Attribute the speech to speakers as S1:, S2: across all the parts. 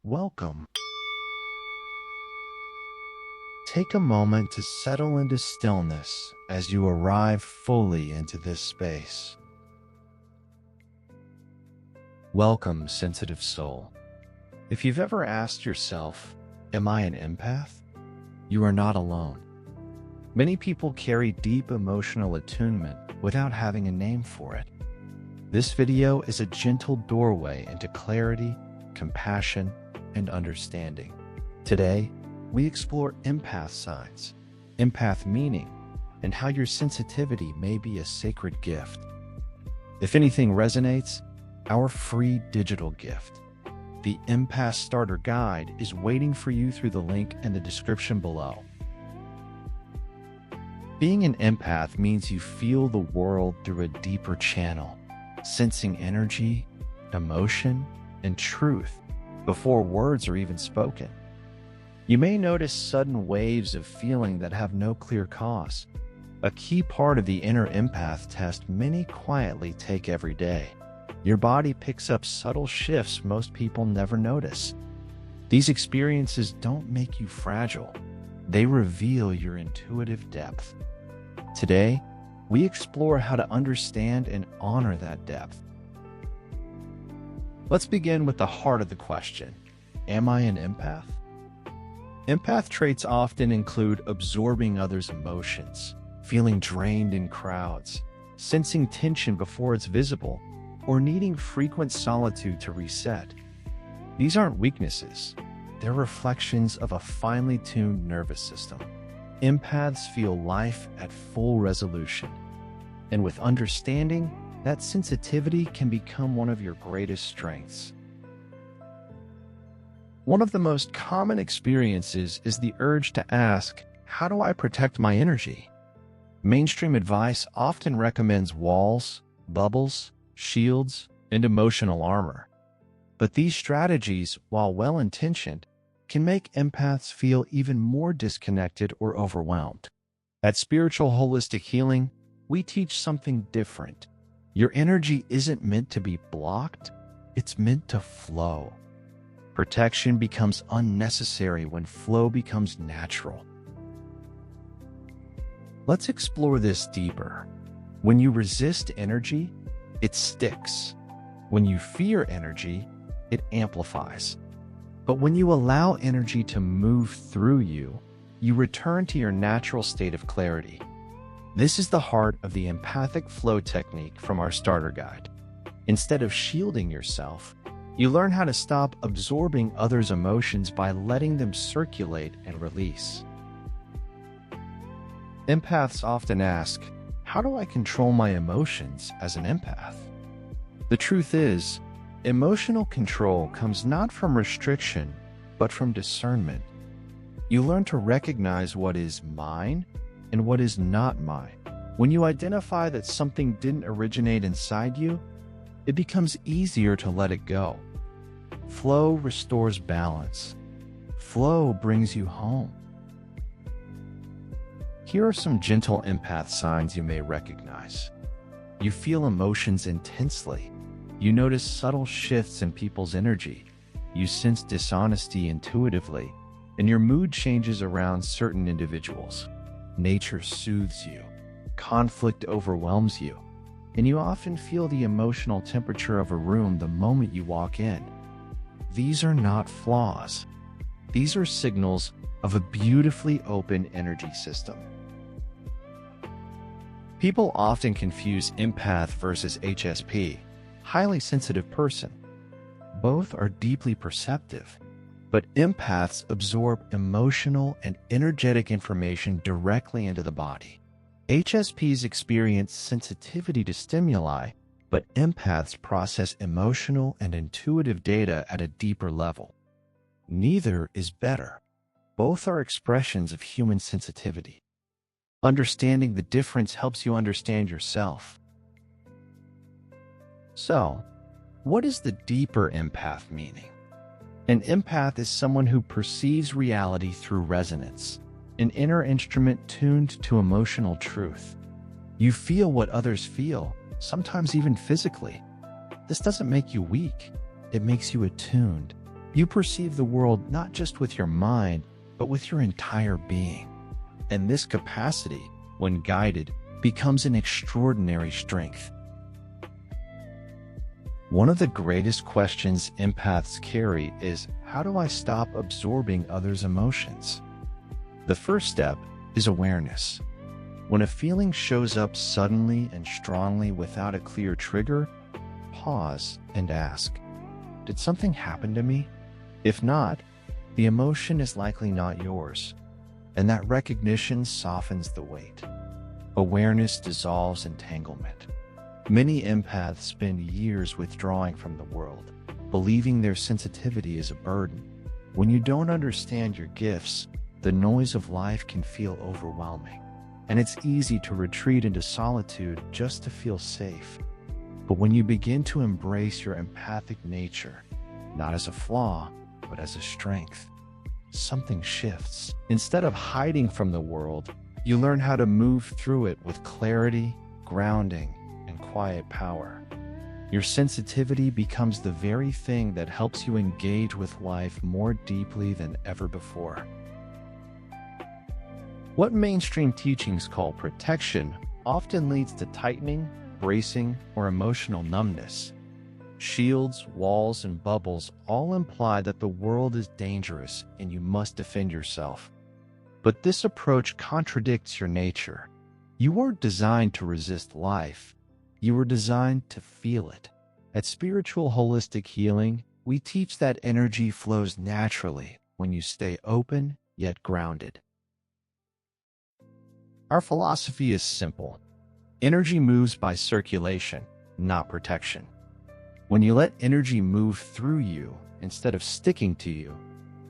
S1: Welcome. Take a moment to settle into stillness as you arrive fully into this space. Welcome, sensitive soul. If you've ever asked yourself, "Am I an empath?" you are not alone. Many people carry deep emotional attunement without having a name for it. This video is a gentle doorway into clarity, compassion, and understanding. Today, we explore empath signs, empath meaning, and how your sensitivity may be a sacred gift. If anything resonates, our free digital gift, the Empath Starter Guide, is waiting for you through the link in the description below. Being an empath means you feel the world through a deeper channel, sensing energy, emotion, and truth before words are even spoken. You may notice sudden waves of feeling that have no clear cause, a key part of the inner empath test many quietly take every day. Your body picks up subtle shifts most people never notice. These experiences don't make you fragile. They reveal your intuitive depth. Today, we explore how to understand and honor that depth. Let's begin with the heart of the question. Am I an empath? Empath traits often include absorbing others' emotions, feeling drained in crowds, sensing tension before it's visible, or needing frequent solitude to reset. These aren't weaknesses. They're reflections of a finely tuned nervous system. Empaths feel life at full resolution. And with understanding, that sensitivity can become one of your greatest strengths. One of the most common experiences is the urge to ask, how do I protect my energy? Mainstream advice often recommends walls, bubbles, shields, and emotional armor. But these strategies, while well-intentioned, can make empaths feel even more disconnected or overwhelmed. At Spiritual Holistic Healing, we teach something different. Your energy isn't meant to be blocked, it's meant to flow. Protection becomes unnecessary when flow becomes natural. Let's explore this deeper. When you resist energy, it sticks. When you fear energy, it amplifies. But when you allow energy to move through you, you return to your natural state of clarity. This is the heart of the empathic flow technique from our starter guide. Instead of shielding yourself, you learn how to stop absorbing others' emotions by letting them circulate and release. Empaths often ask, how do I control my emotions as an empath? The truth is, emotional control comes not from restriction, but from discernment. You learn to recognize what is mine and what is not mine. When you identify that something didn't originate inside you, it becomes easier to let it go. Flow restores balance. Flow brings you home. Here are some gentle empath signs you may recognize. You feel emotions intensely. You notice subtle shifts in people's energy. You sense dishonesty intuitively, and your mood changes around certain individuals. Nature soothes you. Conflict overwhelms you, and you often feel the emotional temperature of a room the moment you walk in. These are not flaws. These are signals of a beautifully open energy system. People often confuse empath versus HSP, highly sensitive person. Both are deeply perceptive, but empaths absorb emotional and energetic information directly into the body. HSPs experience sensitivity to stimuli, but empaths process emotional and intuitive data at a deeper level. Neither is better. Both are expressions of human sensitivity. Understanding the difference helps you understand yourself. So, what is the deeper empath meaning? An empath is someone who perceives reality through resonance, an inner instrument tuned to emotional truth. You feel what others feel, sometimes even physically. This doesn't make you weak. It makes you attuned. You perceive the world not just with your mind, but with your entire being. And this capacity, when guided, becomes an extraordinary strength. One of the greatest questions empaths carry is, how do I stop absorbing others' emotions? The first step is awareness. When a feeling shows up suddenly and strongly without a clear trigger, pause and ask, did something happen to me? If not, the emotion is likely not yours, and that recognition softens the weight. Awareness dissolves entanglement. Many empaths spend years withdrawing from the world, believing their sensitivity is a burden. When you don't understand your gifts, the noise of life can feel overwhelming, and it's easy to retreat into solitude just to feel safe. But when you begin to embrace your empathic nature, not as a flaw, but as a strength, something shifts. Instead of hiding from the world, you learn how to move through it with clarity, grounding, and quiet power. Your sensitivity becomes the very thing that helps you engage with life more deeply than ever before. What mainstream teachings call protection often leads to tightening, bracing, or emotional numbness. Shields, walls, and bubbles all imply that the world is dangerous and you must defend yourself. But this approach contradicts your nature. You weren't designed to resist life. You were designed to feel it. At Spiritual Holistic Healing, we teach that energy flows naturally when you stay open yet grounded. Our philosophy is simple. Energy moves by circulation, not protection. When you let energy move through you instead of sticking to you,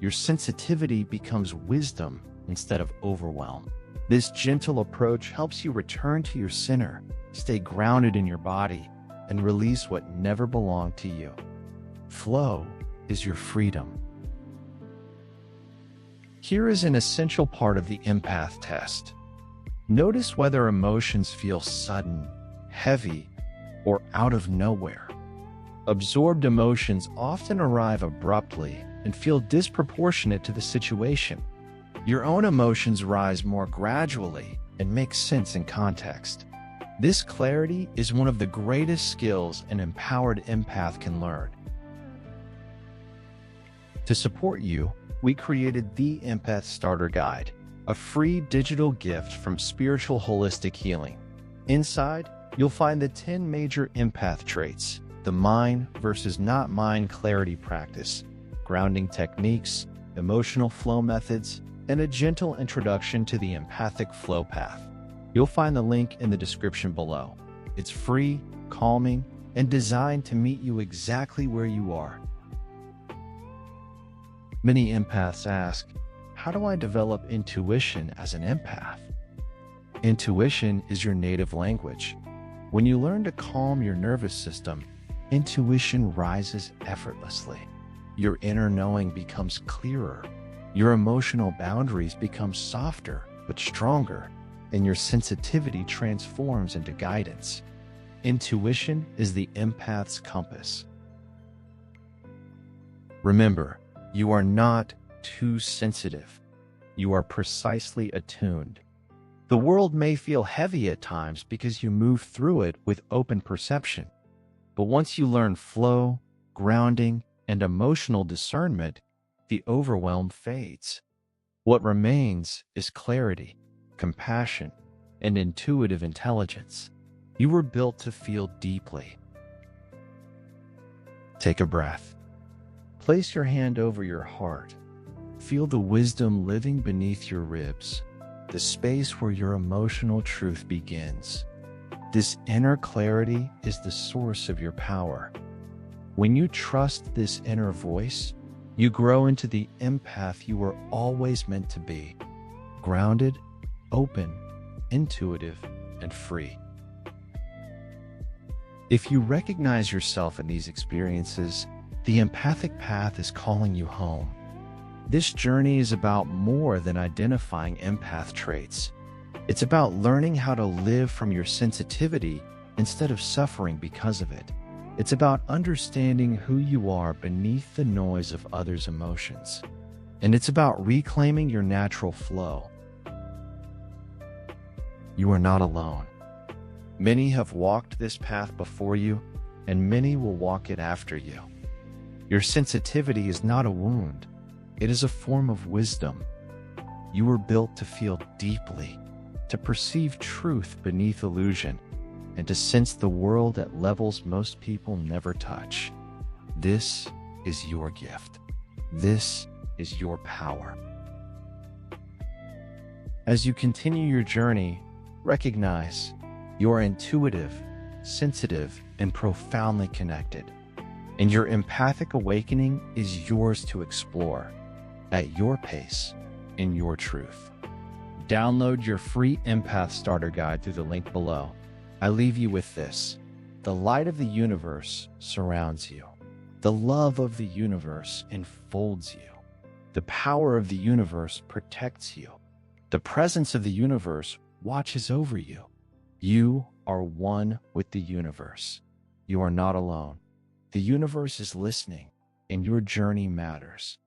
S1: your sensitivity becomes wisdom instead of overwhelm. This gentle approach helps you return to your center, stay grounded in your body, and release what never belonged to you. Flow is your freedom. Here is an essential part of the empath test. Notice whether emotions feel sudden, heavy, or out of nowhere. Absorbed emotions often arrive abruptly and feel disproportionate to the situation. Your own emotions rise more gradually and make sense in context. This clarity is one of the greatest skills an empowered empath can learn. To support you, we created the Empath Starter Guide, a free digital gift from Spiritual Holistic Healing. Inside, you'll find the 10 major empath traits, the mine versus not mine clarity practice, grounding techniques, emotional flow methods, and a gentle introduction to the empathic flow path. You'll find the link in the description below. It's free, calming, and designed to meet you exactly where you are. Many empaths ask, how do I develop intuition as an empath? Intuition is your native language. When you learn to calm your nervous system, intuition rises effortlessly. Your inner knowing becomes clearer. Your emotional boundaries become softer but stronger, and your sensitivity transforms into guidance. Intuition is the empath's compass. Remember, you are not too sensitive. You are precisely attuned. The world may feel heavy at times because you move through it with open perception. But once you learn flow, grounding, and emotional discernment, the overwhelm fades. What remains is clarity, compassion, and intuitive intelligence. You were built to feel deeply. Take a breath. Place your hand over your heart. Feel the wisdom living beneath your ribs, the space where your emotional truth begins. This inner clarity is the source of your power. When you trust this inner voice, you grow into the empath you were always meant to be: grounded, open, intuitive, and free. If you recognize yourself in these experiences, the empathic path is calling you home. This journey is about more than identifying empath traits. It's about learning how to live from your sensitivity instead of suffering because of it. It's about understanding who you are beneath the noise of others' emotions. And it's about reclaiming your natural flow. You are not alone. Many have walked this path before you, and many will walk it after you. Your sensitivity is not a wound. It is a form of wisdom. You were built to feel deeply, to perceive truth beneath illusion, and to sense the world at levels most people never touch. This is your gift. This is your power. As you continue your journey, recognize you are intuitive, sensitive, and profoundly connected. And your empathic awakening is yours to explore at your pace, in your truth. Download your free Empath Starter Guide through the link below. I leave you with this. The light of the universe surrounds you. The love of the universe enfolds you. The power of the universe protects you. The presence of the universe watches over you. You are one with the universe. You are not alone. The universe is listening, and your journey matters.